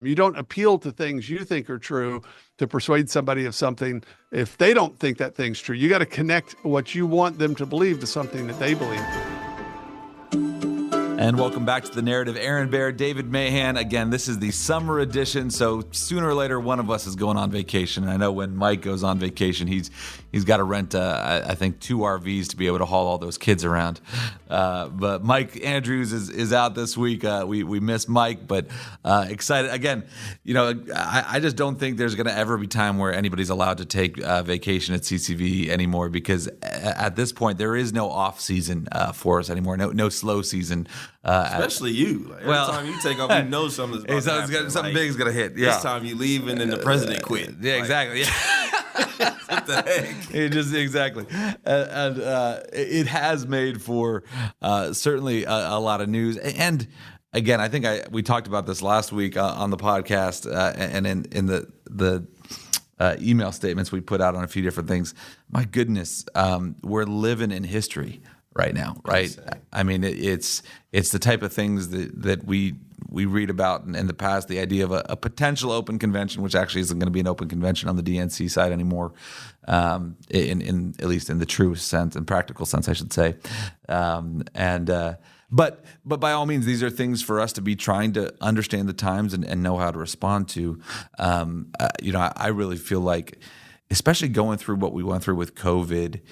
You don't appeal to things you think are true to persuade somebody of something if they don't think that thing's true. You got to connect what you want them to believe to something that they believe. And welcome back to The Narrative. Aaron Baer, David Mahan. Again, this is the summer edition, so sooner or later, one of us is going on vacation. And I know when Mike goes on vacation, he's got to rent, I think, 2 RVs to be able to haul all those kids around. But Mike Andrews is out this week. We miss Mike, but excited. Again, I just don't think there's going to ever be time where anybody's allowed to take vacation at CCV anymore, because at this point, there is no off season for us anymore, no slow season. Especially you. Like, every time you take off, you know something's about to happen. Something big is going to hit. Yeah. This time you leave and then the president quit. Yeah, exactly. Yeah. What the heck? Exactly. And it has made for certainly a lot of news. And again, I think we talked about this last week on the podcast and in the email statements we put out on a few different things. My goodness, we're living in history right now, right? I mean, it's the type of things that we read about in the past, the idea of a potential open convention, which actually isn't going to be an open convention on the DNC side anymore, in at least in the true sense and practical sense, I should say. But by all means, these are things for us to be trying to understand the times and know how to respond to. I really feel like, especially going through what we went through with COVID,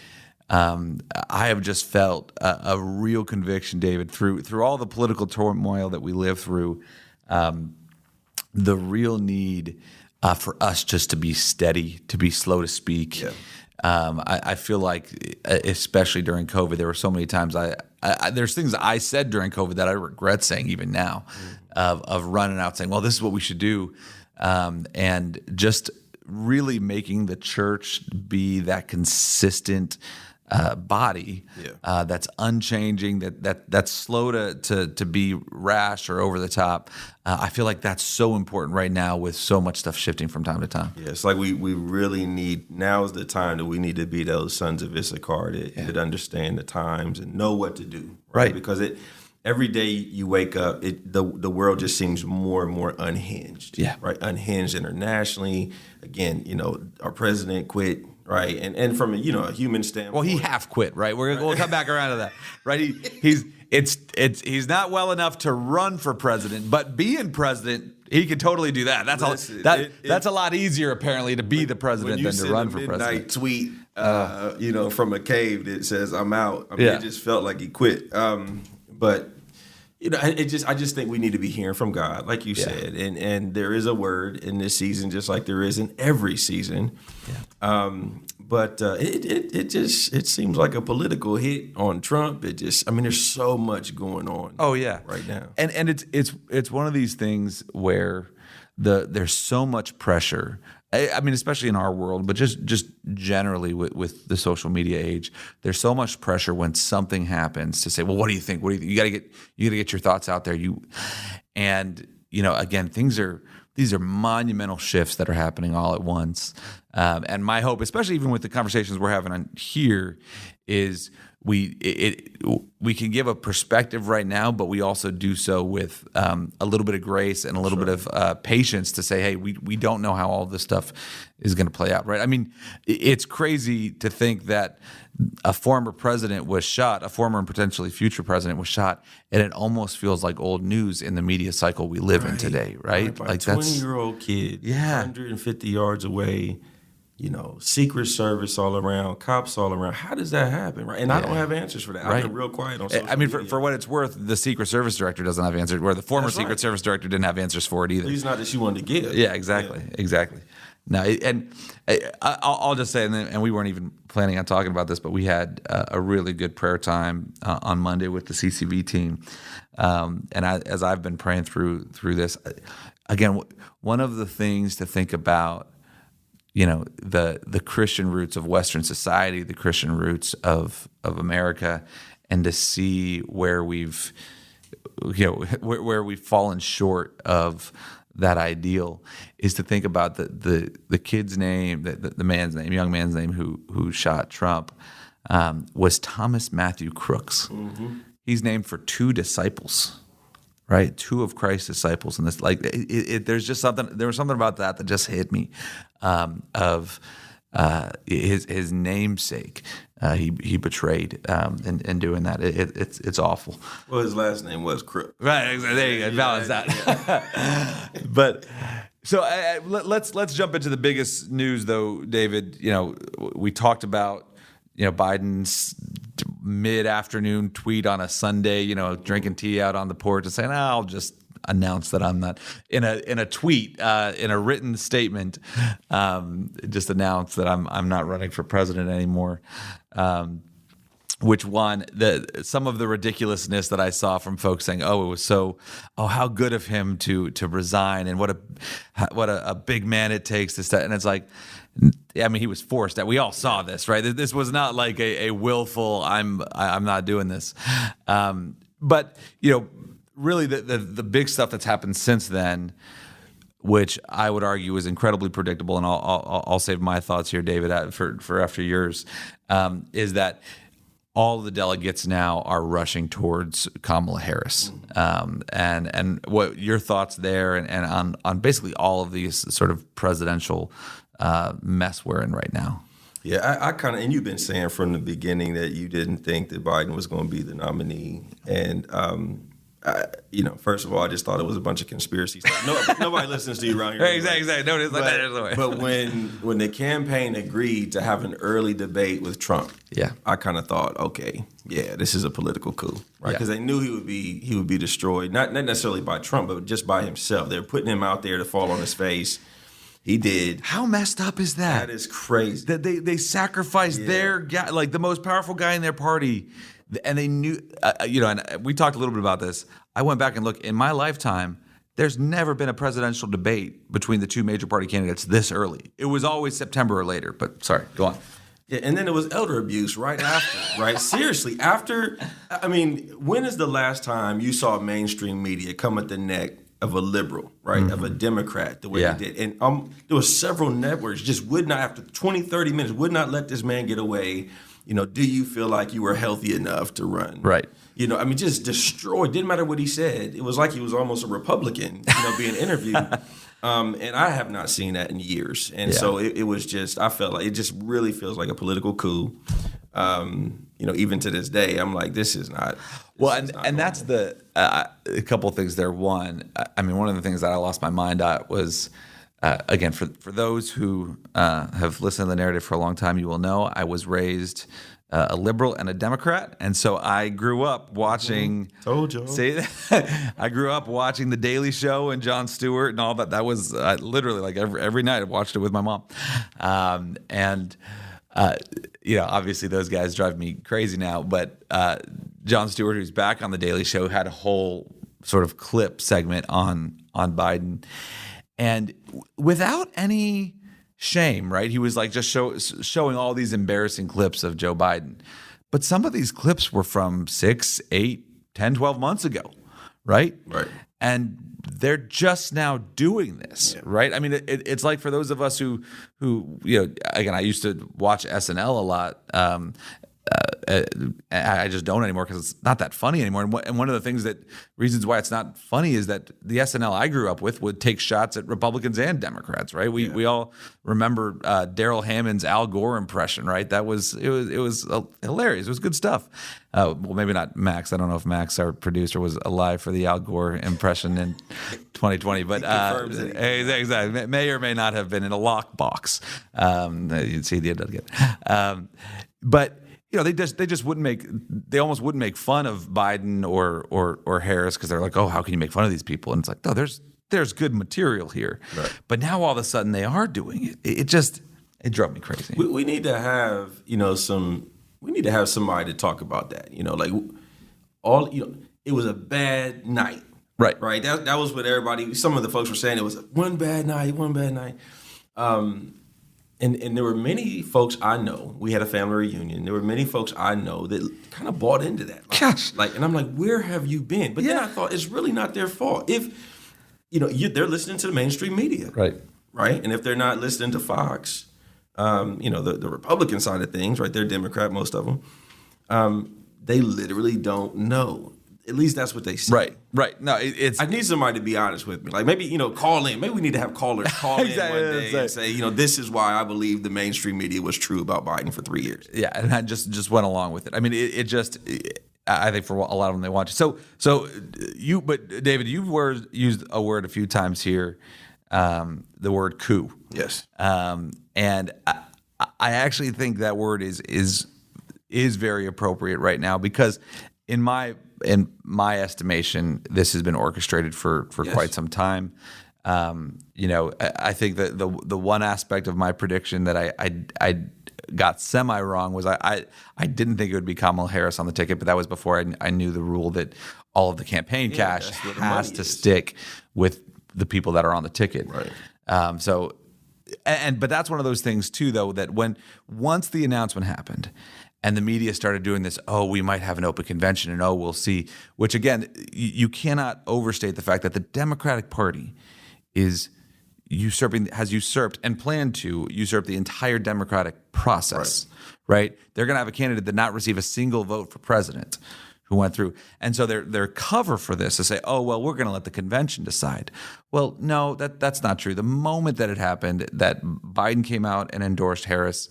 I have just felt a real conviction, David, through all the political turmoil that we live through, the real need for us just to be steady, to be slow to speak. Yeah. I feel like, especially during COVID, there were so many times there's things I said during COVID that I regret saying even now, of running out saying, well, this is what we should do, and just really making the church be that consistent body that's unchanging, that's slow to be rash or over the top. I feel like that's so important right now with so much stuff shifting from time to time. Yeah, it's like we really need, now is the time that we need to be those sons of Issachar that understand the times and know what to do. Right. Because every day you wake up, the world just seems more and more unhinged. Yeah. Right. Unhinged internationally. Again, our president quit. Right, and from a human standpoint, well, he half quit. Right, we'll come back around to that. Right, he's not well enough to run for president, but being president, he could totally do that. That's a lot easier apparently to be the president than to run for president. Tweet, from a cave that says "I'm out." I mean, it just felt like he quit. But I just think we need to be hearing from God, like you said, and there is a word in this season, just like there is in every season. Yeah. But it seems like a political hit on Trump. There's so much going on. Oh yeah, right now, and it's one of these things where there's so much pressure. I mean, especially in our world, but just generally with the social media age, there's so much pressure when something happens to say, well, what do you think? What do you think? You gotta get your thoughts out there. Again, these are monumental shifts that are happening all at once. And my hope, especially even with the conversations we're having on here, is we can give a perspective right now, but we also do so with a little bit of grace and a little bit of patience to say, hey, we don't know how all this stuff is going to play out, right? I mean, it's crazy to think that a former president was shot, a former and potentially future president was shot, and it almost feels like old news in the media cycle we live in today, right? Like a 20-year-old kid, 150 yards away. Secret Service all around, cops all around. How does that happen, right? And I don't have answers for that. I've been real quiet on social media. For what it's worth, the Secret Service director doesn't have answers, where the former Secret Service director didn't have answers for it either. At least not that she wanted to give. Yeah, exactly. No, and I'll just say, and we weren't even planning on talking about this, but we had a really good prayer time on Monday with the CCV team. As I've been praying through this, again, one of the things to think about, the Christian roots of Western society, the Christian roots of America, and to see where we've fallen short of that ideal, is to think about the kid's name, the man's name, young man's name who shot Trump, was Thomas Matthew Crooks. Mm-hmm. He's named for 2 disciples right? Two of Christ's disciples, and this there's just something. There was something about that just hit me, of his namesake. He betrayed in doing that. It's awful. Well, his last name was Crook. Right. There you go. Balance that. Yeah. But so let's jump into the biggest news, though, David. We talked about Biden's mid-afternoon tweet on a Sunday, drinking tea out on the porch and saying, I'll just announce that I'm not in a tweet, in a written statement, just announce that I'm not running for president anymore. Which some of the ridiculousness that I saw from folks saying, how good of him to resign, and what a big man it takes to step. And it's like, I mean, he was forced. We all saw this, right? This was not like a willful, I'm not doing this. But really the big stuff that's happened since then, which I would argue is incredibly predictable, and I'll save my thoughts here, David, for after yours, is that all the delegates now are rushing towards Kamala Harris, and what your thoughts there, and on basically all of these sort of presidential mess we're in right now. Yeah, I kind of, and you've been saying from the beginning that you didn't think that Biden was going to be the nominee, and first of all, I just thought it was a bunch of conspiracy stuff. Nobody listens to you around here. Exactly. Nobody's like that. But when the campaign agreed to have an early debate with Trump, I kind of thought, okay, this is a political coup, right? Because they knew he would be destroyed, not necessarily by Trump, but just by himself. They're putting him out there to fall on his face. He did. How messed up is that? That is crazy. That they sacrificed their guy, like the most powerful guy in their party. And they knew, and we talked a little bit about this. I went back and looked. In my lifetime, there's never been a presidential debate between the two major party candidates this early. It was always September or later. But sorry, go on. Yeah, and then it was elder abuse right after, right? Seriously, after, when is the last time you saw mainstream media come at the neck of a liberal, right, of a Democrat, the way they did? And there were several networks just would not, after 20, 30 minutes, would not let this man get away. Do you feel like you were healthy enough to run? Right. Just destroyed. Didn't matter what he said. It was like he was almost a Republican, being interviewed. And I have not seen that in years. And so it was just, I felt like it just really feels like a political coup. Even to this day, I'm like, this is not. And that's a couple of things there. One of the things that I lost my mind at was, again, for those who have listened to the narrative for a long time, you will know I was raised a liberal and a Democrat, and so I grew up watching. Told you. See, I grew up watching The Daily Show and Jon Stewart and all that. That was literally like every night I watched it with my mom, obviously those guys drive me crazy now. But Jon Stewart, who's back on The Daily Show, had a whole sort of clip segment on Biden. And without any shame, right? He was like just showing all these embarrassing clips of Joe Biden. But some of these clips were from 6, 8, 10, 12 months ago, right? Right. And they're just now doing this, right? I mean, it's like for those of us who again, I used to watch SNL a lot. I just don't anymore because it's not that funny anymore. And one of the reasons why it's not funny is that the SNL I grew up with would take shots at Republicans and Democrats, right? We all remember Daryl Hammond's Al Gore impression, right? It was hilarious. It was good stuff. Well, maybe not Max. I don't know if Max, our producer, was alive for the Al Gore impression in 2020, but exactly, may or may not have been in a lockbox. You'd see the end of it. But they almost wouldn't make fun of Biden or Harris because they're like, oh, how can you make fun of these people? And it's like, no, there's good material here. Right. But now all of a sudden they are doing it. It drove me crazy. We need to have somebody to talk about that. It was a bad night. Right. Right. That was what everybody. Some of the folks were saying it was one bad night. And there were many folks I know. We had a family reunion. There were many folks I know that kind of bought into that. Gosh. And I'm like, where have you been? But then I thought it's really not their fault. If they're listening to the mainstream media, right, and if they're not listening to Fox, the Republican side of things, right, they're Democrat, most of them. They literally don't know. At least that's what they say. Right. No, it's. I need somebody to be honest with me. Like maybe, call in. Maybe we need to have callers call in one day and say, this is why I believe the mainstream media was true about Biden for 3 years. Yeah, and I just went along with it. I mean, I think for a lot of them they want to. But David, you've used a word a few times here, the word coup. Yes. And I actually think that word is very appropriate right now because in my estimation, this has been orchestrated for quite some time. I think that the one aspect of my prediction that I got semi wrong was I didn't think it would be Kamala Harris on the ticket, but that was before I knew the rule that all of the campaign cash has to stick with the people that are on the ticket. Right. But that's one of those things too, though, that once the announcement happened and the media started doing this, we might have an open convention and we'll see, which again, you cannot overstate the fact that the Democratic Party has usurped and planned to usurp the entire democratic process, right? They're going to have a candidate that not receive a single vote for president who went through. And so their cover for this is say, we're going to let the convention decide. Well, no, that's not true. The moment that it happened, that Biden came out and endorsed Harris,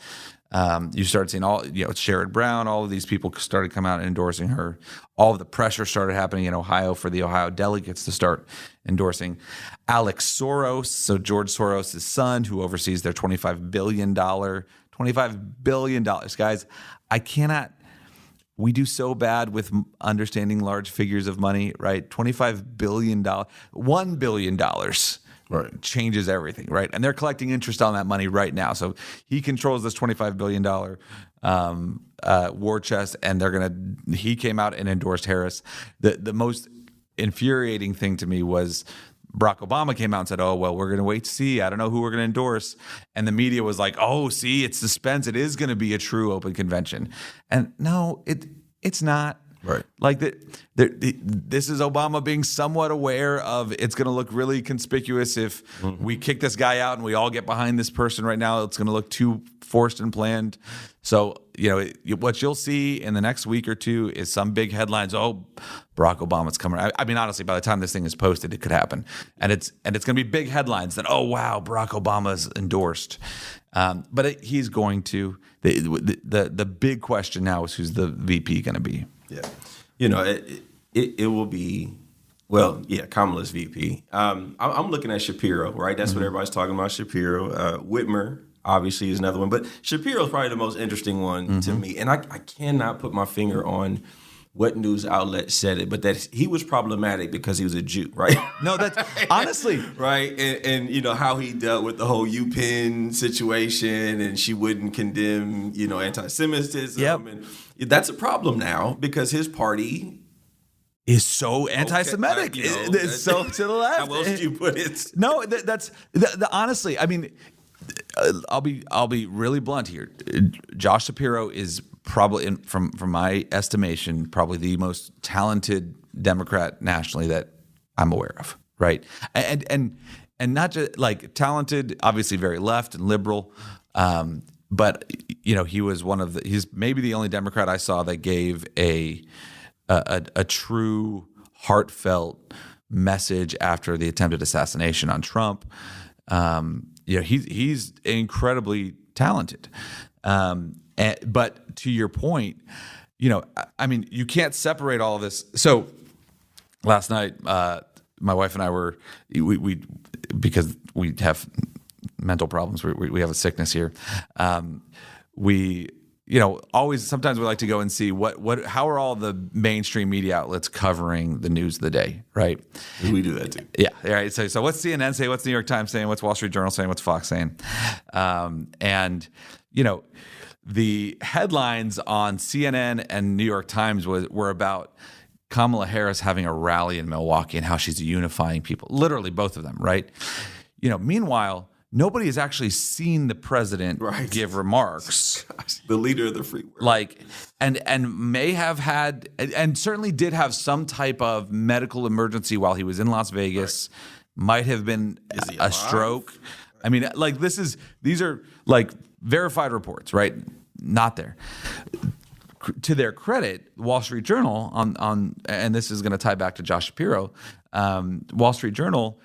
you start seeing Sherrod Brown, all of these people started coming out and endorsing her. All of the pressure started happening in Ohio for the Ohio delegates to start endorsing. Alex Soros, so George Soros' son, who oversees their $25 billion. Guys, we do so bad with understanding large figures of money, right? $25 billion, $1 billion. Right. Changes everything, right? And they're collecting interest on that money right now. So he controls this $25 billion war chest, and he came out and endorsed Harris. The most infuriating thing to me was Barack Obama came out and said, we're going to wait to see. I don't know who we're going to endorse. And the media was like, see, it's suspense. It is going to be a true open convention. And no, it's not. Right. Like this is Obama being somewhat aware of it's going to look really conspicuous if we kick this guy out and we all get behind this person right now. It's going to look too forced and planned. So, what you'll see in the next week or two is some big headlines. Barack Obama's coming. I mean, honestly, by the time this thing is posted, it could happen. And it's going to be big headlines that, wow, Barack Obama's endorsed. But he's going to. The big question now is who's the VP going to be? Yeah. It will be, Kamala's VP. I'm looking at Shapiro, right? That's what everybody's talking about, Shapiro. Whitmer, obviously, is another one. But Shapiro's probably the most interesting one to me. And I cannot put my finger on what news outlet said it, but that he was problematic because he was a Jew, right? No, that's honestly. Right. And how he dealt with the whole UPenn situation, and she wouldn't condemn, anti-Semitism. Yep. And that's a problem now because his party is so anti-Semitic. It's so to the left. How else do you put it? No, that's honestly, I mean, I'll be really blunt here. Josh Shapiro is probably, from my estimation, probably the most talented Democrat nationally that I'm aware of, right? And not just like talented, obviously very left and liberal, but he was he's maybe the only Democrat I saw that gave a true heartfelt message after the attempted assassination on Trump. He's incredibly talented. But to your point, I mean, you can't separate all of this. So last night, my wife and I were, we because we have mental problems, we have a sickness here. Sometimes we like to go and see how are all the mainstream media outlets covering the news of the day, right? We do that too. Yeah. Right. So what's CNN saying? What's New York Times saying? What's Wall Street Journal saying? What's Fox saying? The headlines on CNN and New York Times were about Kamala Harris having a rally in Milwaukee and how she's unifying people. Literally both of them, right? Meanwhile, nobody has actually seen the president give remarks. Gosh, the leader of the free world. Like, and may have had, and certainly did have some type of medical emergency while he was in Las Vegas. Right. Might have been a stroke. I mean, like these are like verified reports, right? Not there. to their credit, Wall Street Journal and this is going to tie back to Josh Shapiro, Wall Street Journal.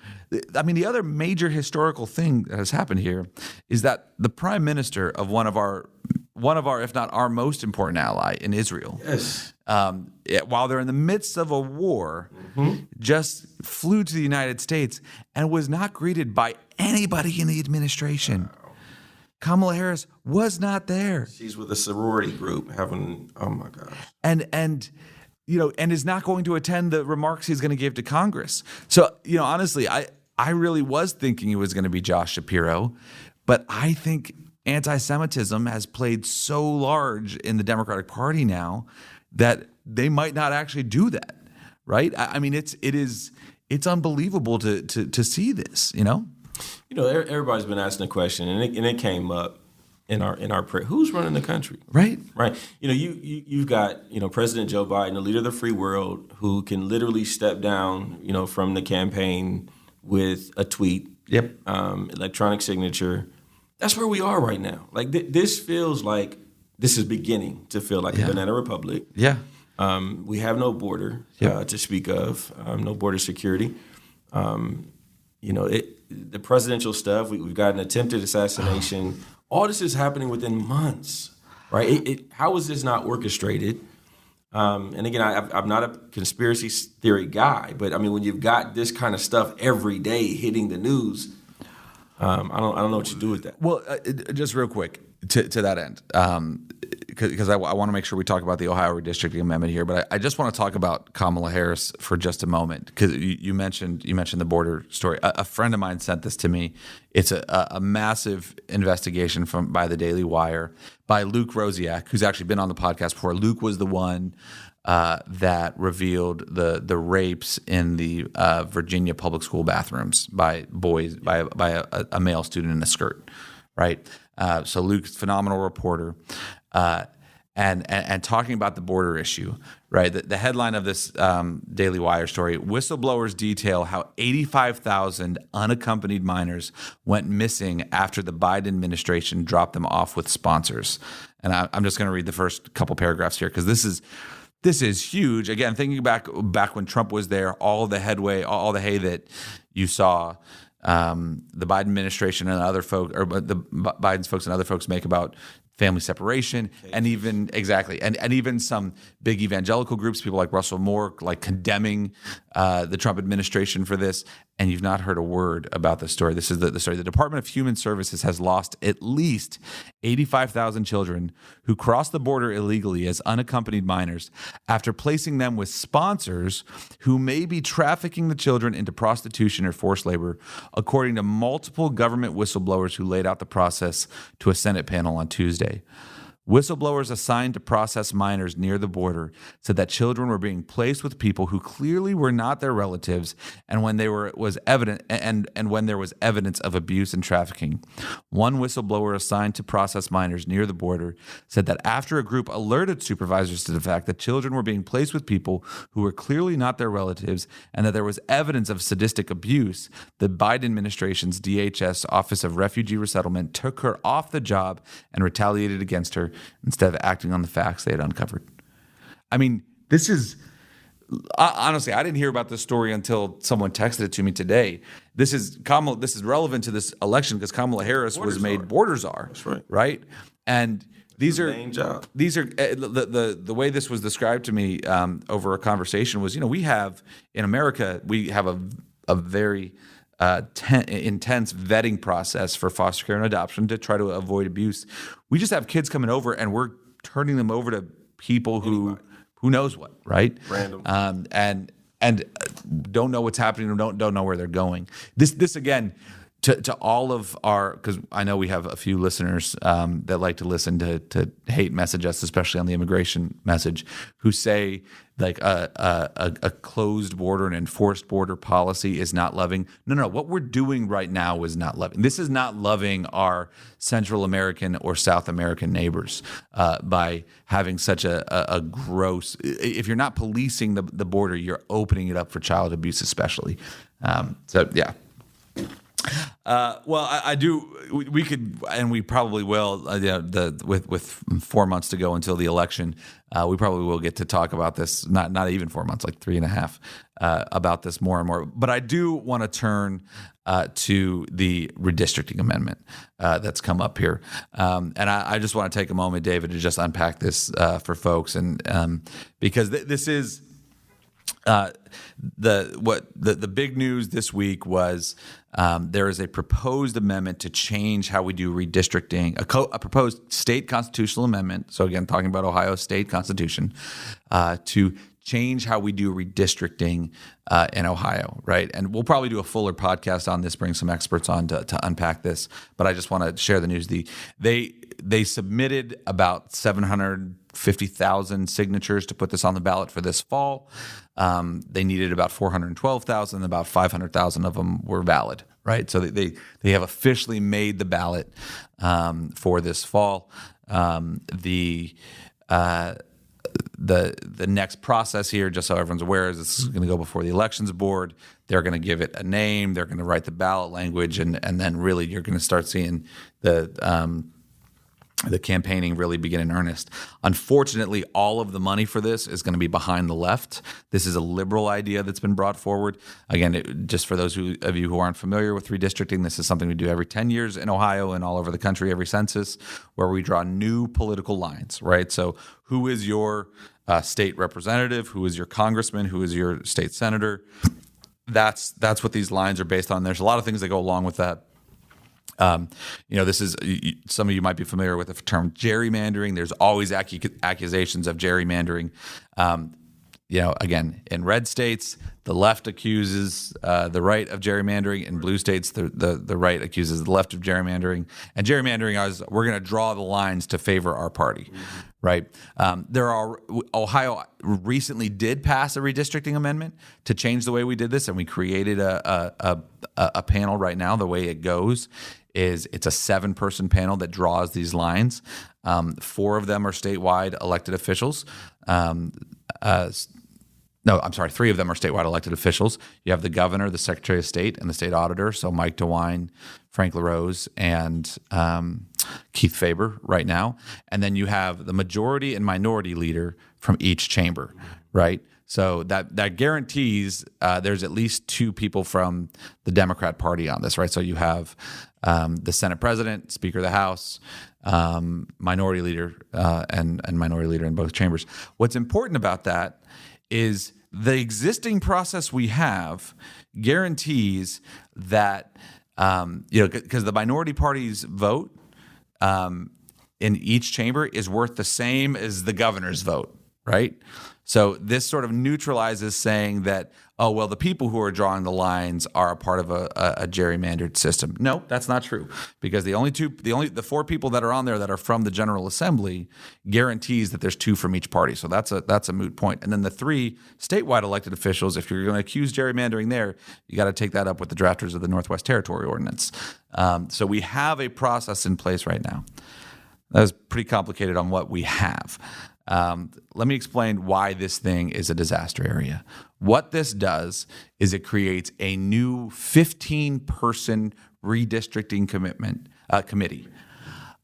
I mean, the other major historical thing that has happened here is that the prime minister of one of our, if not our most important ally in Israel, Yes. While they're in the midst of a war, just flew to the United States and was not greeted by anybody in the administration. Kamala Harris was not there. She's with a sorority group having, oh my gosh. And is not going to attend the remarks he's going to give to Congress. So, honestly, I really was thinking it was going to be Josh Shapiro, but I think anti-Semitism has played so large in the Democratic Party now that they might not actually do that, right? I mean, it's unbelievable to see this, Everybody's been asking the question, and it came up in our prayer. Who's running the country? Right. You've got President Joe Biden, the leader of the free world, who can literally step down from the campaign with a tweet. Yep. Electronic signature. That's where we are right now. Like this feels like this is beginning to feel like a banana republic. Yeah. We have no border to speak of, no border security. The presidential stuff, we've got an attempted assassination. All this is happening within months, right? How is this not orchestrated? And again, I'm not a conspiracy theory guy, but I mean, when you've got this kind of stuff every day hitting the news, I don't know what you do with that. Well, just real quick to that end, because I want to make sure we talk about the Ohio redistricting amendment here, but I just want to talk about Kamala Harris for just a moment, because you mentioned the border story. A friend of mine sent this to me. It's a massive investigation by the Daily Wire by Luke Rosiak, who's actually been on the podcast before. Luke was the one that revealed the rapes in the Virginia public school bathrooms by boys, by a male student in a skirt, right? So Luke's a phenomenal reporter, and talking about the border issue, right? The headline of this Daily Wire story: whistleblowers detail how 85,000 unaccompanied minors went missing after the Biden administration dropped them off with sponsors. And I'm just going to read the first couple paragraphs here, because this is huge. Again, thinking back when Trump was there, all the hay that you saw the Biden administration and other folks, or the Biden's folks and other folks make about family separation, and even and even some big evangelical groups, people like Russell Moore, like condemning the Trump administration for this. And you've not heard a word about this story. This is the story. The Department of Human Services has lost at least 85,000 children who crossed the border illegally as unaccompanied minors after placing them with sponsors who may be trafficking the children into prostitution or forced labor, according to multiple government whistleblowers who laid out the process to a Senate panel on Tuesday. Whistleblowers assigned to process minors near the border said that children were being placed with people who clearly were not their relatives, and when there was evidence of abuse and trafficking. One whistleblower assigned to process minors near the border said that after a group alerted supervisors to the fact that children were being placed with people who were clearly not their relatives and that there was evidence of sadistic abuse, the Biden administration's DHS Office of Refugee Resettlement took her off the job and retaliated against her instead of acting on the facts they had uncovered. I mean, this is honestly, I didn't hear about this story until someone texted it to me today. This is relevant to this election because Kamala Harris was made border czar. That's right. Right? And these are the way this was described to me over a conversation was, we have in America, we have a very intense vetting process for foster care and adoption to try to avoid abuse. We just have kids coming over and we're turning them over to people who knows what, right? Random. And don't know what's happening or don't know where they're going. This again, to all of our, because I know we have a few listeners that like to listen to hate message us, especially on the immigration message, who say like a closed border and enforced border policy is not loving. No, what we're doing right now is not loving. This is not loving our Central American or South American neighbors by having such a gross. If you're not policing the border, you're opening it up for child abuse, especially. So yeah. Well, I do. We could, and we probably will. With 4 months to go until the election, we probably will get to talk about this. Not even 4 months, like 3.5, about this more and more. But I do want to turn to the redistricting amendment that's come up here, and I just want to take a moment, David, to just unpack this for folks, and because this is. The big news this week was there is a proposed amendment to change how we do redistricting, a proposed state constitutional amendment. So again, talking about Ohio state constitution, to change how we do redistricting in Ohio, right? And we'll probably do a fuller podcast on this, bring some experts on to unpack this. But I just want to share the news. They submitted about 750,000 signatures to put this on the ballot for this fall. They needed about 412,000. About 500,000 of them were valid, right? So they have officially made the ballot for this fall. The next process here, just so everyone's aware, is this is going to go before the elections board. They're going to give it a name. They're going to write the ballot language, and then really you're going to start seeing the campaigning really begin in earnest. Unfortunately, all of the money for this is going to be behind the left. This is a liberal idea that's been brought forward. Again, just for those of you who aren't familiar with redistricting, this is something we do every 10 years in Ohio and all over the country, every census, where we draw new political lines, right? So who is your state representative? Who is your congressman? Who is your state senator? That's what these lines are based on. There's a lot of things that go along with that. This is, some of you might be familiar with the term gerrymandering. There's always accusations of gerrymandering. Again, in red states, the left accuses the right of gerrymandering. In blue states, the right accuses the left of gerrymandering. And gerrymandering is we're going to draw the lines to favor our party, right? Ohio recently did pass a redistricting amendment to change the way we did this, and we created a panel right now. The way it goes is it's a 7-person panel that draws these lines. 4 of them are statewide elected officials. 3 of them are statewide elected officials. You have the governor, the secretary of state, and the state auditor. So Mike DeWine, Frank LaRose, and Keith Faber right now. And then you have the majority and minority leader from each chamber, right? So that guarantees there's at least 2 people from the Democrat Party on this, right? So you have the Senate President, Speaker of the House, minority leader, and minority leader in both chambers. What's important about that is the existing process we have guarantees that, because the minority party's vote in each chamber is worth the same as the governor's vote, right? So this sort of neutralizes saying that, the people who are drawing the lines are a part of a gerrymandered system. No, that's not true, because the 4 people that are on there that are from the General Assembly guarantees that there's 2 from each party. So that's a moot point. And then the 3 statewide elected officials, if you're going to accuse gerrymandering there, you got to take that up with the drafters of the Northwest Territory Ordinance. So we have a process in place right now. That was pretty complicated on what we have. Let me explain why this thing is a disaster area. What this does is it creates a new 15-person redistricting committee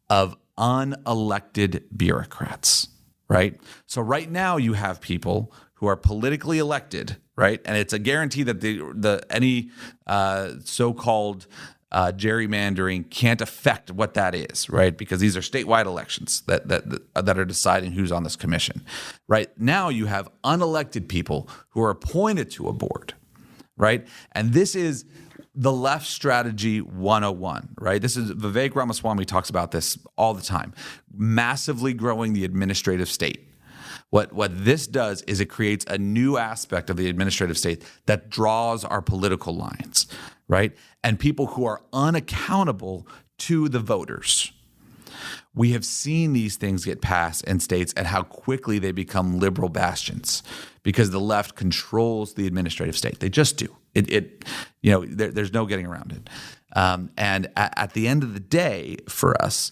of unelected bureaucrats, right? So right now you have people who are politically elected, right? And it's a guarantee that any so-called gerrymandering can't affect what that is, right? Because these are statewide elections that are deciding who's on this commission. Right now, you have unelected people who are appointed to a board, right? And this is the left strategy 101, right? This is Vivek Ramaswamy talks about this all the time. Massively growing the administrative state. What this does is it creates a new aspect of the administrative state that draws our political lines, right? And people who are unaccountable to the voters. We have seen these things get passed in states and how quickly they become liberal bastions because the left controls the administrative state. They just do. There's no getting around it. And at the end of the day, for us,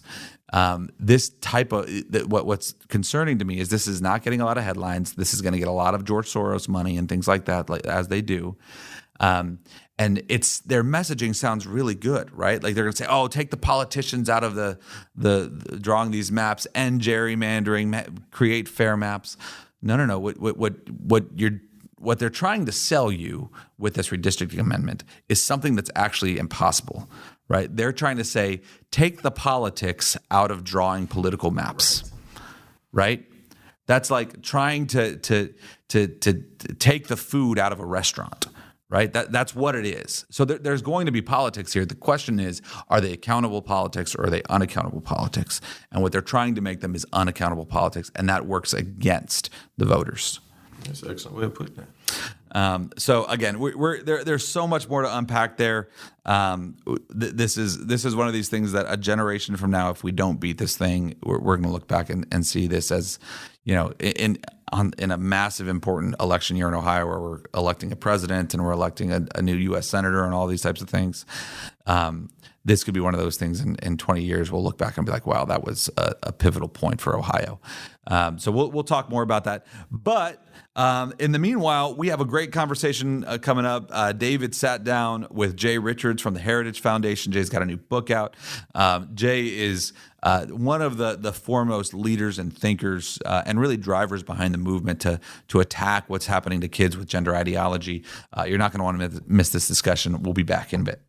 this type of what's concerning to me is this is not getting a lot of headlines. This is going to get a lot of George Soros money and things like that, as they do. And their messaging sounds really good, right? Like they're going to say, "Oh, take the politicians out of the drawing these maps, end gerrymandering, create fair maps." No. What they're trying to sell you with this redistricting amendment is something that's actually impossible, right? They're trying to say, take the politics out of drawing political maps, right? That's like trying to take the food out of a restaurant, right? That's what it is. So there's going to be politics here. The question is, are they accountable politics or are they unaccountable politics? And what they're trying to make them is unaccountable politics, and that works against the voters. That's an excellent way of putting that. So again, there's so much more to unpack there. This is one of these things that a generation from now, if we don't beat this thing, we're going to look back and see this as, in a massive important election year in Ohio where we're electing a president and we're electing a new U.S. senator and all these types of things. This could be one of those things in 20 years. We'll look back and be like, wow, that was a pivotal point for Ohio. So we'll talk more about that. But in the meanwhile, we have a great conversation coming up. David sat down with Jay Richards from the Heritage Foundation. Jay's got a new book out. Jay is one of the foremost leaders and thinkers and really drivers behind the movement to attack what's happening to kids with gender ideology. You're not going to want to miss this discussion. We'll be back in a bit.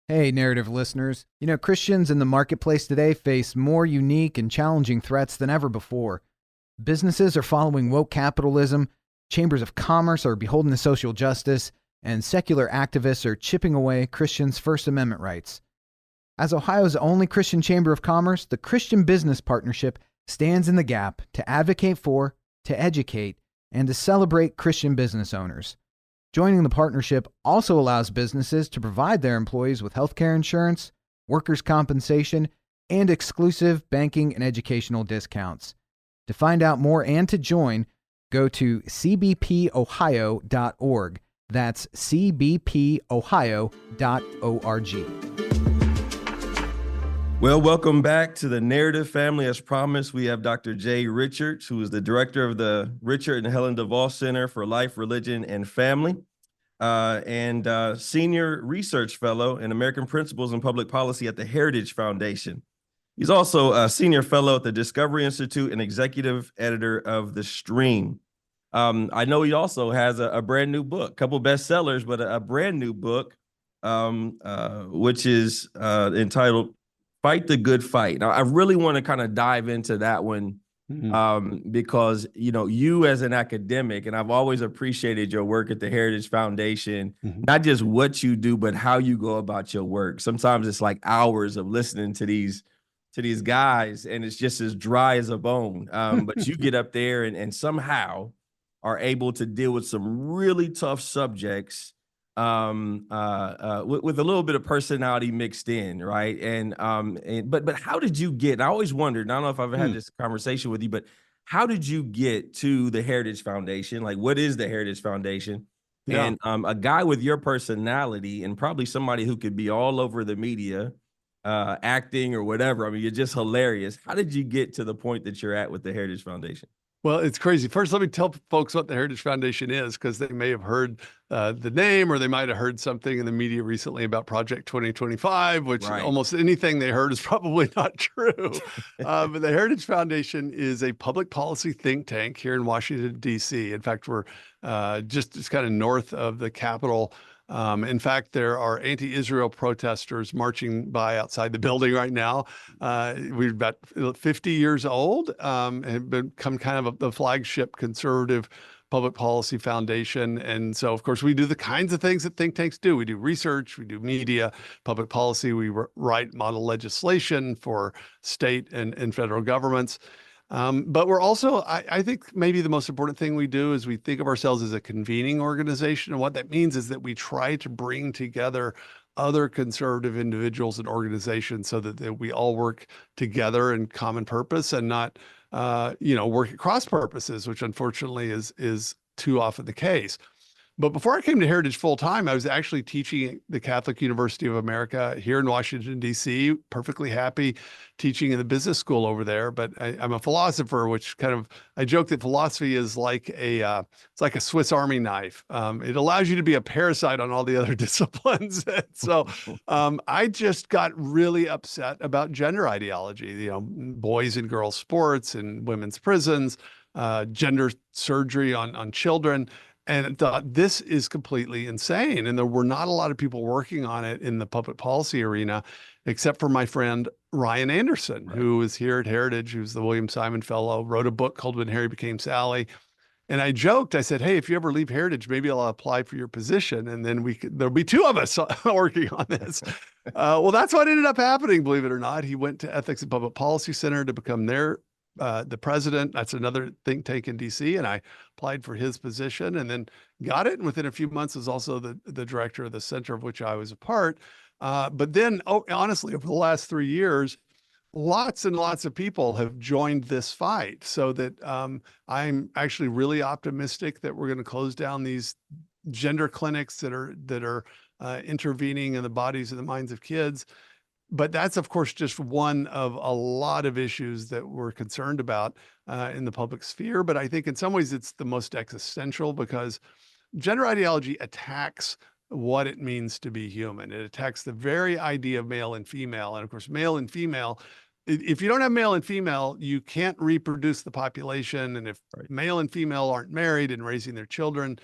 Hey, Narrative listeners. Christians in the marketplace today face more unique and challenging threats than ever before. Businesses are following woke capitalism, chambers of commerce are beholden to social justice, and secular activists are chipping away Christians' First Amendment rights. As Ohio's only Christian chamber of commerce, the Christian Business Partnership stands in the gap to advocate for, to educate, and to celebrate Christian business owners. Joining the partnership also allows businesses to provide their employees with healthcare insurance, workers' compensation, and exclusive banking and educational discounts. To find out more and to join, go to cbpohio.org. That's cbpohio.org. Well, welcome back to the Narrative family. As promised, we have Dr. Jay Richards, who is the director of the Richard and Helen DeVos Center for Life, Religion, and Family, and senior research fellow in American Principles and Public Policy at the Heritage Foundation. He's also a senior fellow at the Discovery Institute and executive editor of The Stream. I know he also has a brand new book, a couple bestsellers, but a brand new book, which is entitled Fight the Good Fight. Now, I really want to kind of dive into that one because, you as an academic, and I've always appreciated your work at the Heritage Foundation, not just what you do, but how you go about your work. Sometimes it's like hours of listening to these guys, and it's just as dry as a bone. But you get up there and somehow are able to deal with some really tough subjects with a little bit of personality mixed in, right? But how did you get? I always wondered. I don't know if I've ever had this conversation with you, but how did you get to the Heritage Foundation? Like, what is the Heritage Foundation? Yeah. And a guy with your personality, and probably somebody who could be all over the media, acting or whatever. I mean, you're just hilarious. How did you get to the point that you're at with the Heritage Foundation? Well, it's crazy. First, let me tell folks what the Heritage Foundation is, because they may have heard the name, or they might have heard something in the media recently about Project 2025, which almost anything they heard is probably not true. But the Heritage Foundation is a public policy think tank here in Washington, D.C. In fact, we're just kind of north of the Capitol. In fact, there are anti-Israel protesters marching by outside the building right now. We're about 50 years old and have become kind of the flagship conservative public policy foundation. And so, of course, we do the kinds of things that think tanks do. We do research, we do media, public policy, we write model legislation for state and federal governments. But we're also, I think maybe the most important thing we do is we think of ourselves as a convening organization. And what that means is that we try to bring together other conservative individuals and organizations so that we all work together in common purpose and not, work at cross purposes, which unfortunately is too often the case. But before I came to Heritage full time, I was actually teaching at the Catholic University of America here in Washington, D.C., perfectly happy teaching in the business school over there. But I'm a philosopher, which I joke that philosophy is like it's like a Swiss Army knife. It allows you to be a parasite on all the other disciplines. So I just got really upset about gender ideology, boys and girls sports and women's prisons, gender surgery on children. And thought, this is completely insane. And there were not a lot of people working on it in the public policy arena, except for my friend Ryan Anderson, who is here at Heritage, who's the William Simon Fellow, wrote a book called When Harry Became Sally. And I joked, I said, hey, if you ever leave Heritage, maybe I'll apply for your position. And then there'll be two of us working on this. Well, that's what ended up happening, believe it or not. He went to Ethics and Public Policy Center to become the president. That's another think tank in DC. And I applied for his position and then got it. And within a few months was also the director of the center of which I was a part. But then, honestly, over the last 3 years, lots and lots of people have joined this fight, so that I'm actually really optimistic that we're going to close down these gender clinics that are intervening in the bodies and the minds of kids. But that's, of course, just one of a lot of issues that we're concerned about in the public sphere. But I think in some ways it's the most existential, because gender ideology attacks what it means to be human. It attacks the very idea of male and female. And of course, male and female, if you don't have male and female, you can't reproduce the population. And if male and female aren't married and raising their children,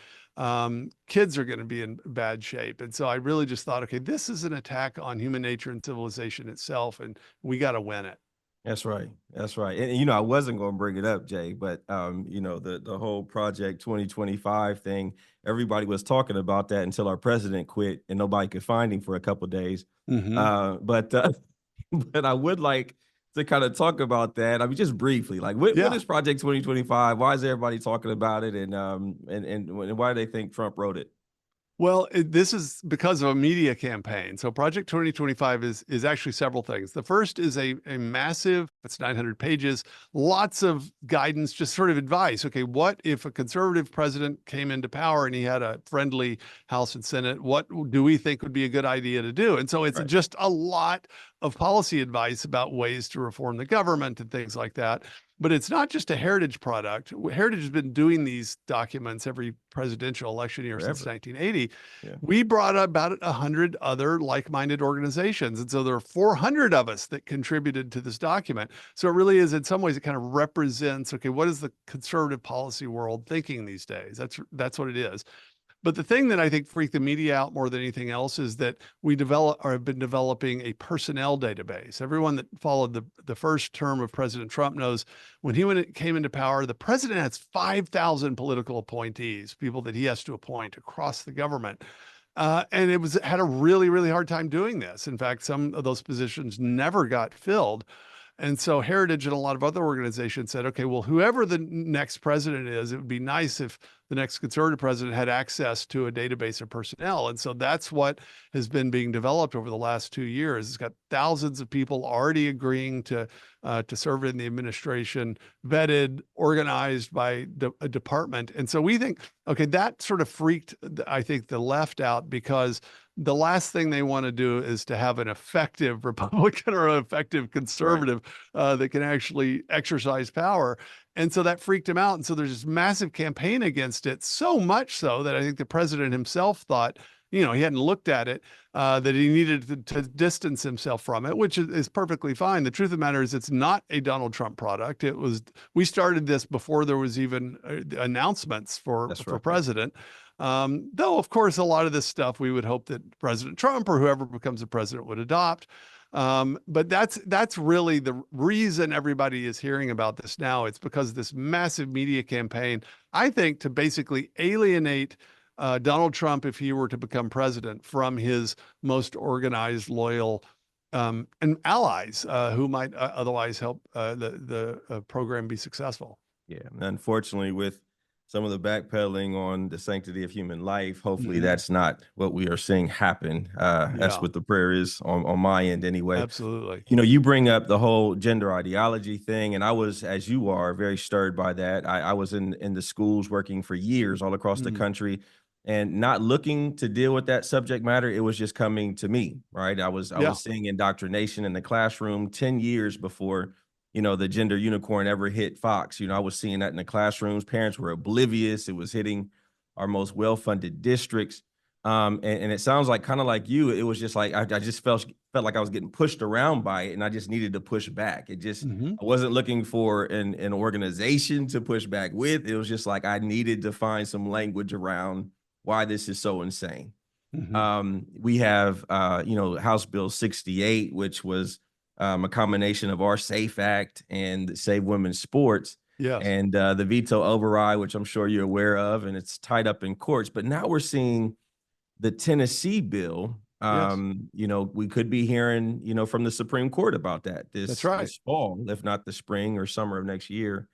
kids are going to be in bad shape. And so I really just thought, okay, this is an attack on human nature and civilization itself, and we got to win it. That's right. That's right. And I wasn't going to bring it up, Jay, but the whole Project 2025 thing, everybody was talking about that until our president quit and nobody could find him for a couple of days. Mm-hmm. But I would like to kind of talk about that. I mean, just briefly, like what is Project 2025? Why is everybody talking about it? And why do they think Trump wrote it? Well, this is because of a media campaign. So Project 2025 is actually several things. The first is a massive, it's 900 pages, lots of guidance, just sort of advice. Okay, what if a conservative president came into power and he had a friendly House and Senate? What do we think would be a good idea to do? And so it's just a lot of policy advice about ways to reform the government and things like that. But it's not just a Heritage product. Heritage has been doing these documents every presidential election year since 1980. Yeah. We brought about 100 other like-minded organizations. And so there are 400 of us that contributed to this document. So it really is, in some ways, it kind of represents, okay, what is the conservative policy world thinking these days? That's what it is. But the thing that I think freaked the media out more than anything else is that we have been developing a personnel database. Everyone that followed the first term of President Trump knows when he came into power, the president has 5,000 political appointees, people that he has to appoint across the government. And it had a really, really hard time doing this. In fact, some of those positions never got filled. And so Heritage and a lot of other organizations said, okay, well, whoever the next president is, it would be nice if the next conservative president had access to a database of personnel. And so that's what has been being developed over the last 2 years. It's got thousands of people already agreeing to serve in the administration, vetted, organized by a department. And so we think, okay, that sort of freaked, I think, the left out, because the last thing they want to do is to have an effective Republican or an effective conservative that can actually exercise power. And so that freaked him out. And so there's this massive campaign against it, so much so that I think the president himself thought, he hadn't looked at it, that he needed to distance himself from it, which is perfectly fine. The truth of the matter is it's not a Donald Trump product. We started this before there was even announcements for president. Though, of course, a lot of this stuff we would hope that President Trump or whoever becomes the president would adopt. But that's really the reason everybody is hearing about this now. It's because of this massive media campaign, I think, to basically alienate Donald Trump, if he were to become president, from his most organized, loyal and allies who might otherwise help the program be successful. Yeah, unfortunately, with some of the backpedaling on the sanctity of human life, hopefully that's not what we are seeing happen. That's what the prayer is on my end anyway. Absolutely. You bring up the whole gender ideology thing, and I was, as you are, very stirred by that. I was in the schools working for years all across the country, and not looking to deal with that subject matter. It was just coming to me, right? I was seeing indoctrination in the classroom 10 years before, the gender unicorn ever hit Fox. I was seeing that in the classrooms. Parents were oblivious. It was hitting our most well-funded districts. And it sounds like, kind of like you, it was just like, I just felt like I was getting pushed around by it, and I just needed to push back. It just, I wasn't looking for an organization to push back with. It was just like, I needed to find some language around why this is so insane. We have, House Bill 68, which was a combination of our SAFE Act and Save Women's Sports. Yes. And the veto override, which I'm sure you're aware of, and it's tied up in courts. But now we're seeing the Tennessee bill. We could be hearing, from the Supreme Court about that this fall, if not the spring or summer of next year.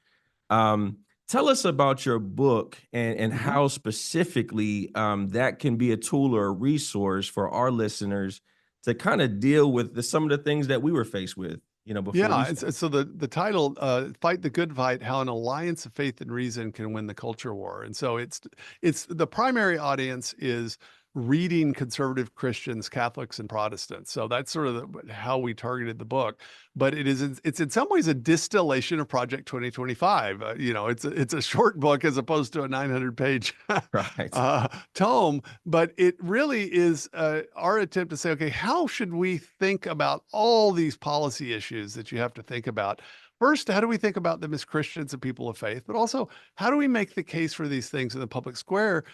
Tell us about your book and how specifically that can be a tool or a resource for our listeners to kind of deal with some of the things that we were faced with, before. So the title, Fight the Good Fight, How an Alliance of Faith and Reason Can Win the Culture War. And so it's the primary audience is reading conservative Christians, Catholics, and Protestants. So that's sort of how we targeted the book. But it's in some ways a distillation of Project 2025. It's a short book as opposed to a 900-page tome. But it really is our attempt to say, okay, how should we think about all these policy issues that you have to think about? First, how do we think about them as Christians and people of faith? But also, how do we make the case for these things in the public square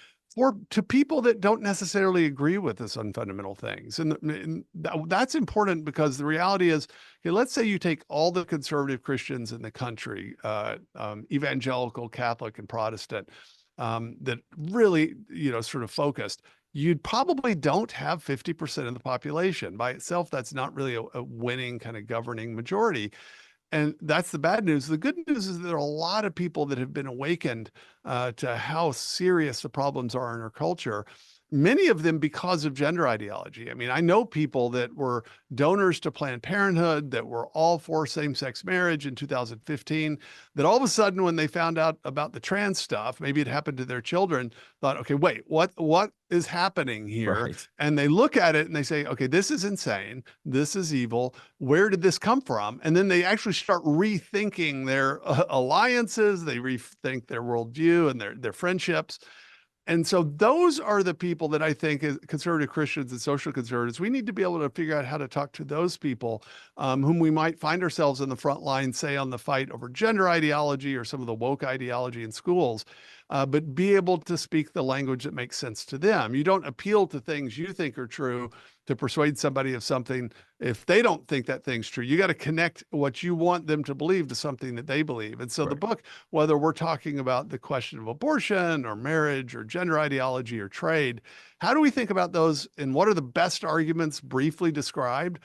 to people that don't necessarily agree with us on fundamental things? And that's important, because the reality is, okay, let's say you take all the conservative Christians in the country, evangelical, Catholic, and Protestant, that really, sort of focused. You probably don't have 50% of the population. By itself, that's not really a winning kind of governing majority. And that's the bad news. The good news is there are a lot of people that have been awakened to how serious the problems are in our culture. Many of them because of gender ideology. I mean, I know people that were donors to Planned Parenthood, that were all for same-sex marriage in 2015, that all of a sudden, when they found out about the trans stuff, maybe it happened to their children, thought, okay, wait, what is happening here? Right. And they look at it and they say, okay, this is insane. This is evil. Where did this come from? And then they actually start rethinking their alliances. They rethink their worldview and their friendships. And so those are the people that I think, as conservative Christians and social conservatives, we need to be able to figure out how to talk to those people whom we might find ourselves in the front line, say on the fight over gender ideology or some of the woke ideology in schools, but be able to speak the language that makes sense to them. You don't appeal to things you think are true to persuade somebody of something if they don't think that thing's true. You got to connect what you want them to believe to something that they believe. And so the book, whether we're talking about the question of abortion or marriage or gender ideology or trade, how do we think about those, and what are the best arguments briefly described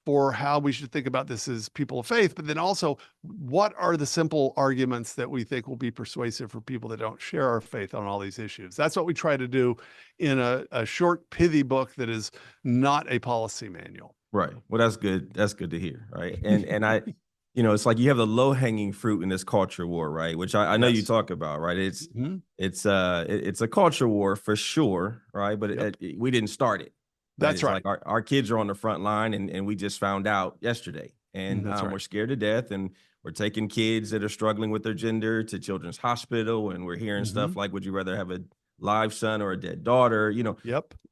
for how we should think about this as people of faith? But then also, what are the simple arguments that we think will be persuasive for people that don't share our faith on all these issues? That's what we try to do in a short, pithy book that is not a policy manual. Right. Well, that's good. That's good to hear. Right. And I, it's like you have the low hanging fruit in this culture war, right? Which I know you talk about, right? It's a culture war for sure, right? But we didn't start it. That's right. Like our kids are on the front line, and we just found out yesterday, and we're scared to death, and we're taking kids that are struggling with their gender to Children's Hospital, and we're hearing stuff like, would you rather have a live son or a dead daughter?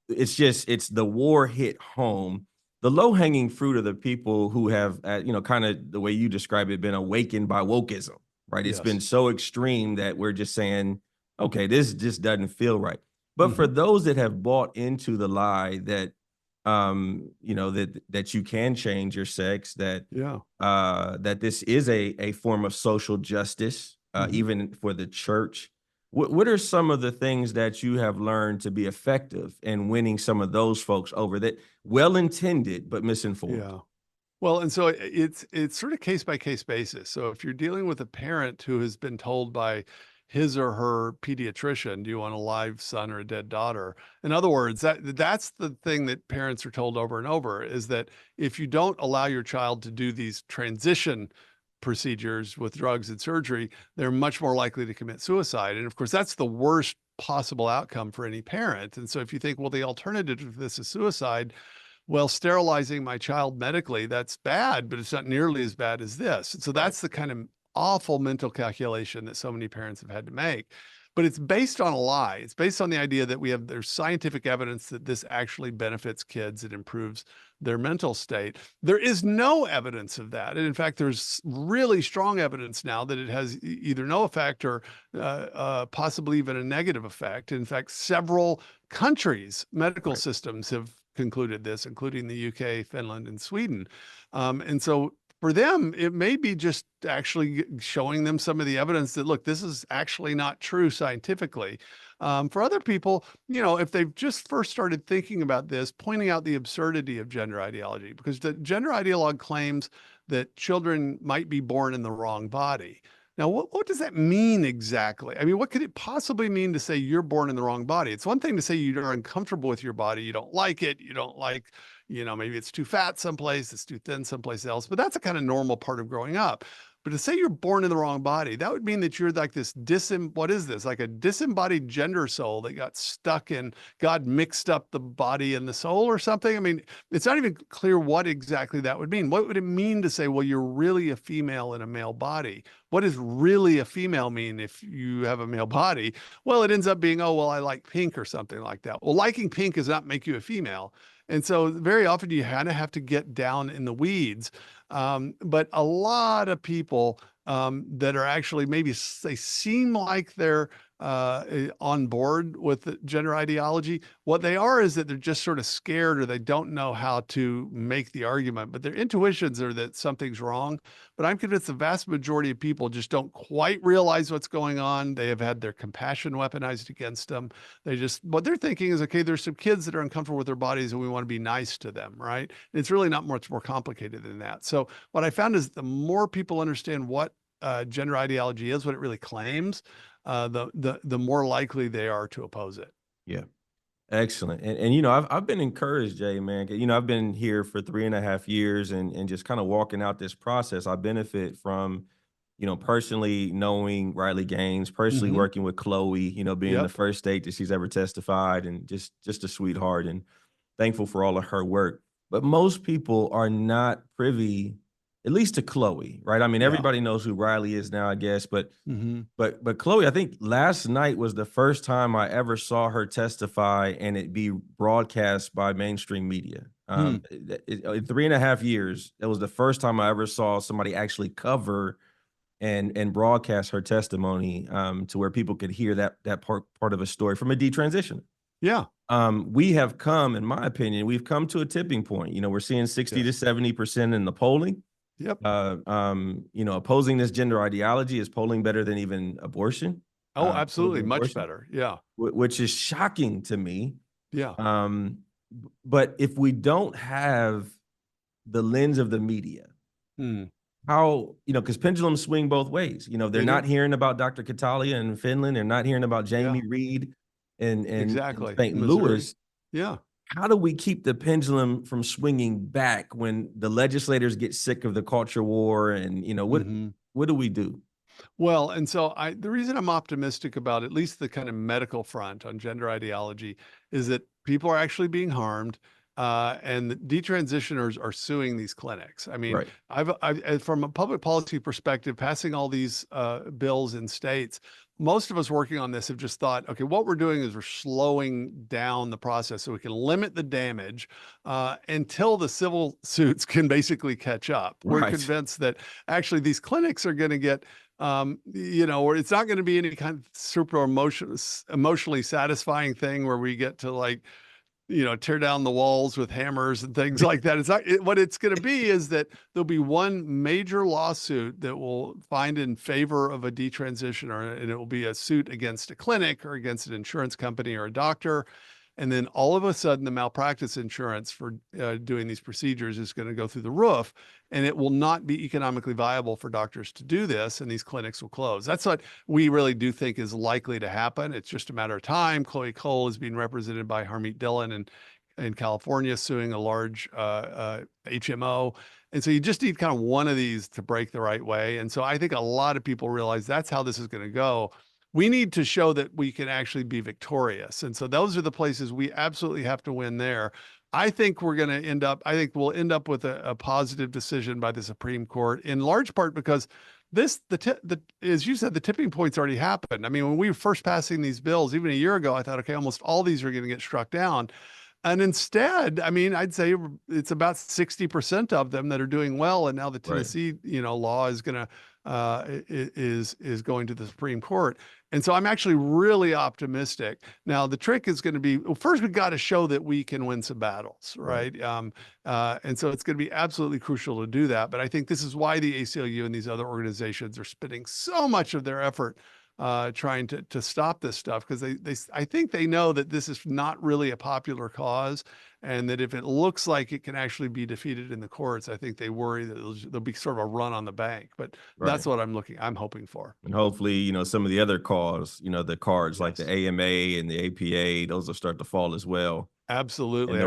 It's the war hit home. The low-hanging fruit of the people who have, kind of the way you describe it, been awakened by wokeism, right? It's been so extreme that we're just saying, okay, this just doesn't feel right. But for those that have bought into the lie that, that you can change your sex, that this is a form of social justice, even for the church, what are some of the things that you have learned to be effective in winning some of those folks over that well-intended but misinformed? Yeah. Well, and so it's sort of case-by-case basis. So if you're dealing with a parent who has been told by his or her pediatrician, do you want a live son or a dead daughter? In other words, that's the thing that parents are told over and over, is that if you don't allow your child to do these transition procedures with drugs and surgery, they're much more likely to commit suicide. And of course, that's the worst possible outcome for any parent. And so if you think, well, the alternative to this is suicide, well, sterilizing my child medically, that's bad, but it's not nearly as bad as this. And so that's the kind of awful mental calculation that so many parents have had to make. But it's based on a lie. It's based on the idea that there's scientific evidence that this actually benefits kids. It improves their mental state. There is no evidence of that. And in fact, there's really strong evidence now that it has either no effect or possibly even a negative effect. In fact, several countries' medical systems have concluded this, including the UK, Finland, and Sweden. And so for them, it may be just actually showing them some of the evidence that, look, this is actually not true scientifically. For other people, if they've just first started thinking about this, pointing out the absurdity of gender ideology, because the gender ideologue claims that children might be born in the wrong body. Now, what does that mean exactly? I mean, what could it possibly mean to say you're born in the wrong body? It's one thing to say you're uncomfortable with your body, you don't like it, you don't like, maybe it's too fat someplace, it's too thin someplace else, but that's a kind of normal part of growing up. But to say you're born in the wrong body, that would mean that you're like this what is this? Like a disembodied gender soul that got stuck in, God mixed up the body and the soul or something. I mean, it's not even clear what exactly that would mean. What would it mean to say, well, you're really a female in a male body? What does really a female mean if you have a male body? Well, it ends up being, oh, well, I like pink or something like that. Well, liking pink does not make you a female. And so very often you kind of have to get down in the weeds. But a lot of people that are actually they seem like they're on board with the gender ideology. What they are is that they're just sort of scared or they don't know how to make the argument, but their intuitions are that something's wrong. But I'm convinced the vast majority of people just don't quite realize what's going on. They have had their compassion weaponized against them. What they're thinking is, okay, there's some kids that are uncomfortable with their bodies and we want to be nice to them, right? And it's really not much more complicated than that. So what I found is the more people understand what gender ideology is, what it really claims, the more likely they are to oppose it. Yeah. Excellent. And I've been encouraged, Jay, man. I've been here for 3.5 years and just kind of walking out this process. I benefit from, personally knowing Riley Gaines, personally working with Chloe, being the first state that she's ever testified, and just a sweetheart, and thankful for all of her work. But most people are not privy, at least to Chloe, right? I mean, everybody knows who Riley is now, I guess, but Chloe, I think last night was the first time I ever saw her testify and it be broadcast by mainstream media. In 3.5 years, that was the first time I ever saw somebody actually cover and broadcast her testimony to where people could hear that part of a story from a detransitioner. Yeah. We have come, in my opinion, we've come to a tipping point. We're seeing 60 to 70% in the polling. Yep. Opposing this gender ideology is polling better than even abortion. Oh, absolutely. Much better. Yeah. Which is shocking to me. Yeah. But if we don't have the lens of the media, how, because pendulums swing both ways. They're not hearing about Dr. Catalia in Finland. They're not hearing about Jamie Reed in St. Louis. Yeah. How do we keep the pendulum from swinging back when the legislators get sick of the culture war? And, what do we do? Well, and so the reason I'm optimistic about at least the kind of medical front on gender ideology is that people are actually being harmed. And the detransitioners are suing these clinics. I mean, I've from a public policy perspective, passing all these bills in states, most of us working on this have just thought, okay, what we're doing is we're slowing down the process so we can limit the damage until the civil suits can basically catch up. We're convinced that actually these clinics are going to get or it's not going to be any kind of super emotionally satisfying thing where we get to tear down the walls with hammers and things like that. It's not what it's going to be is that there'll be one major lawsuit that will find in favor of a detransitioner, and it will be a suit against a clinic or against an insurance company or a doctor. And then all of a sudden, the malpractice insurance for doing these procedures is going to go through the roof, and it will not be economically viable for doctors to do this, and these clinics will close. That's what we really do think is likely to happen. It's just a matter of time. Chloe Cole is being represented by Harmeet Dillon in California, suing a large HMO. And so you just need kind of one of these to break the right way. And so I think a lot of people realize that's how this is going to go. we need to show that we can actually be victorious. And so those are the places we absolutely have to win there. I think we'll end up with a positive decision by the Supreme Court, in large part because as you said, the tipping point's already happened. I mean, when we were first passing these bills, even a year ago, I thought, okay, almost all these are going to get struck down. And instead, I mean, I'd say it's about 60% of them that are doing well. And now the Tennessee, law is going to is going to the Supreme Court. And so I'm actually really optimistic. Now, the trick is going to be, well, first we've got to show that we can win some battles, right? And so it's going to be absolutely crucial to do that. But I think this is why the ACLU and these other organizations are spending so much of their effort trying to stop this stuff, because I think they know that this is not really a popular cause, and that if it looks like it can actually be defeated in the courts, I think they worry that there'll be sort of a run on the bank. But that's what I'm hoping for. And hopefully, some of the other cause, the cards like the AMA and the APA, those will start to fall as well. Absolutely.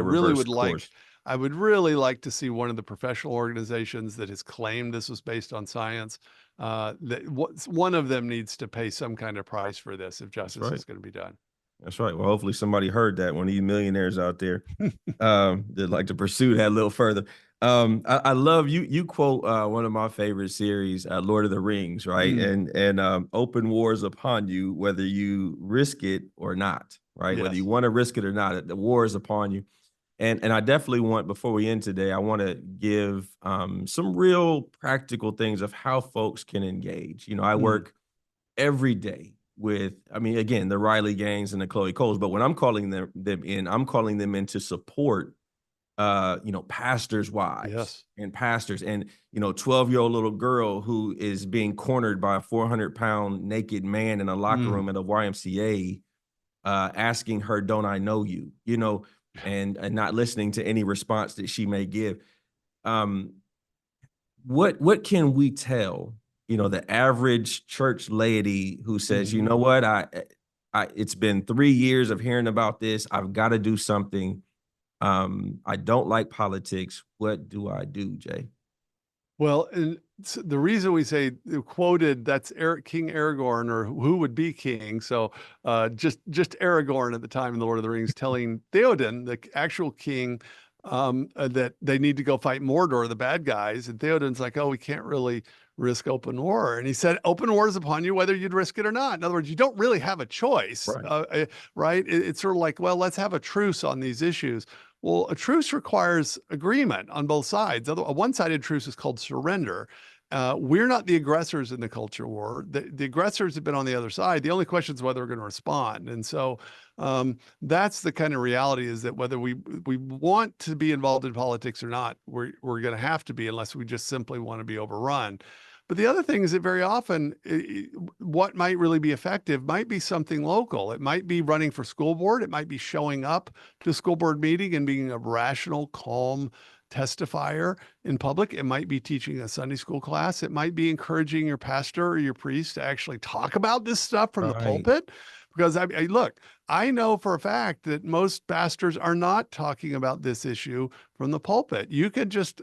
I would really like to see one of the professional organizations that has claimed this was based on science. One of them needs to pay some kind of price for this if justice is going to be done. That's right. Well, hopefully somebody heard that, one of you millionaires out there that like to pursue that a little further. I love you quote one of my favorite series, Lord of the Rings, right? And open wars upon you, whether you risk it or not, right? Yes. Whether you want to risk it or not, the war is upon you. And I definitely want, before we end today, I want to give some real practical things of how folks can engage. I work every day with, again, the Riley Gangs and the Chloe Coles, but when I'm calling them in, I'm calling them in to support, pastors' wives and pastors, and 12-year-old little girl who is being cornered by a 400-pound naked man in a locker room at a YMCA, asking her, "Don't I know you?" And not listening to any response that she may give. What can we tell, the average church laity who says, you know what, it's been 3 years of hearing about this. I've got to do something. I don't like politics. What do I do, Jay? Well, and the reason we say quoted, that's King Aragorn, or who would be king. So just Aragorn at the time in the Lord of the Rings telling Theoden, the actual king, that they need to go fight Mordor, the bad guys. And Theoden's like, oh, we can't really risk open war. And he said, open war is upon you, whether you'd risk it or not. In other words, you don't really have a choice, right? It's sort of like, well, let's have a truce on these issues. Well, a truce requires agreement on both sides. A one-sided truce is called surrender. We're not the aggressors in the culture war. The aggressors have been on the other side. The only question is whether we're going to respond. And so that's the kind of reality, is that whether we want to be involved in politics or not, we're going to have to be, unless we just simply want to be overrun. But the other thing is that very often what might really be effective might be something local. It might be running for school board. It might be showing up to a school board meeting and being a rational, calm testifier in public. It might be teaching a Sunday school class. It might be encouraging your pastor or your priest to actually talk about this stuff from the pulpit. Because look, I know for a fact that most pastors are not talking about this issue from the pulpit. You could just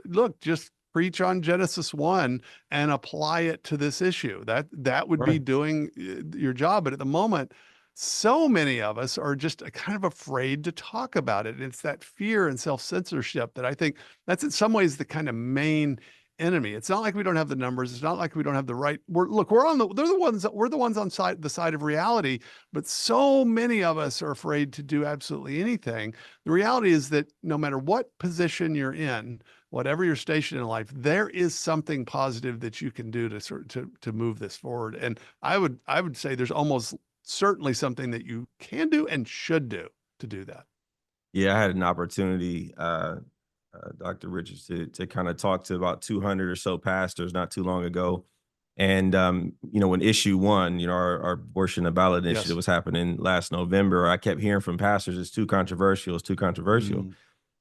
preach on Genesis 1 and apply it to this issue. That would be doing your job. But at the moment, so many of us are just kind of afraid to talk about it. And it's that fear and self-censorship that I think that's in some ways the kind of main enemy. It's not like we don't have the numbers. It's not like we don't have the right. We're the ones on the side of reality, but so many of us are afraid to do absolutely anything. The reality is that no matter what position you're in, whatever your station in life, there is something positive that you can do to move this forward. And I would say there's almost certainly something that you can do and should do to do that. Yeah, I had an opportunity, Dr. Richards, to kind of talk to about 200 or so pastors not too long ago. And, when issue 1, our abortion the ballot initiative was happening last November, I kept hearing from pastors, it's too controversial.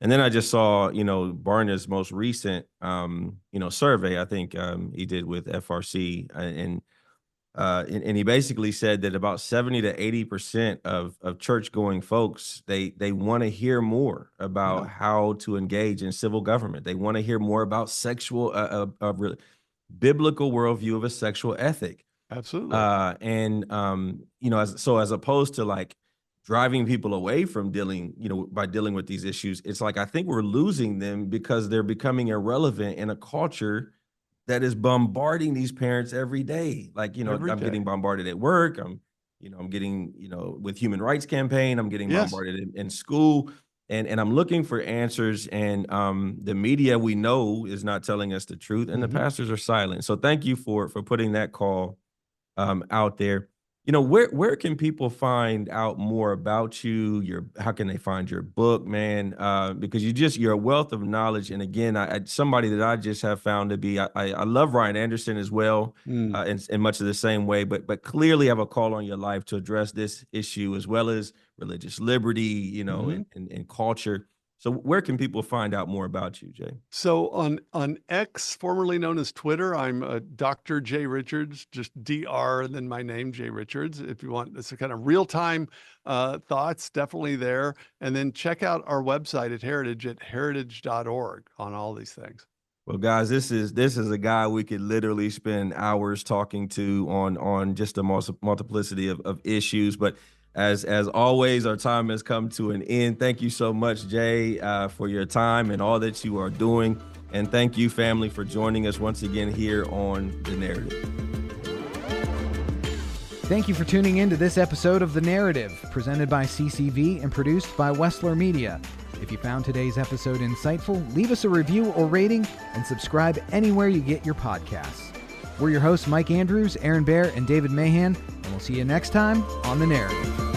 And then I just saw, Barna's most recent, survey, I think he did with FRC, and he basically said that about 70 to 80% of church-going folks, they want to hear more about how to engage in civil government. They want to hear more about biblical worldview of a sexual ethic. Absolutely. As opposed to like driving people away from dealing with these issues, it's like I think we're losing them because they're becoming irrelevant in a culture that is bombarding these parents every day. Like, I'm getting bombarded at work. I'm getting, with Human Rights Campaign, I'm getting bombarded in school, and I'm looking for answers. And the media, we know, is not telling us the truth, and the pastors are silent. So thank you for putting that call out there. Where can people find out more about you? How can they find your book, man? Because you're a wealth of knowledge. And again, somebody that I just have found to be, I love Ryan Anderson as well, in much of the same way, but clearly have a call on your life to address this issue as well as religious liberty, and culture. So where can people find out more about you, Jay? So on X, formerly known as Twitter, I'm Dr. Jay Richards, just DR and then my name, Jay Richards. If you want this kind of real-time thoughts, definitely there. And then check out our website at heritage.org on all these things. Well, guys, this is a guy we could literally spend hours talking to on just a multiplicity of issues. But as always, our time has come to an end. Thank you so much, Jay, for your time and all that you are doing. And thank you, family, for joining us once again here on The Narrative. Thank you for tuning in to this episode of The Narrative, presented by CCV and produced by Wessler Media. If you found today's episode insightful, leave us a review or rating and subscribe anywhere you get your podcasts. We're your hosts, Mike Andrews, Aaron Baer, and David Mahan, and we'll see you next time on The Narrative.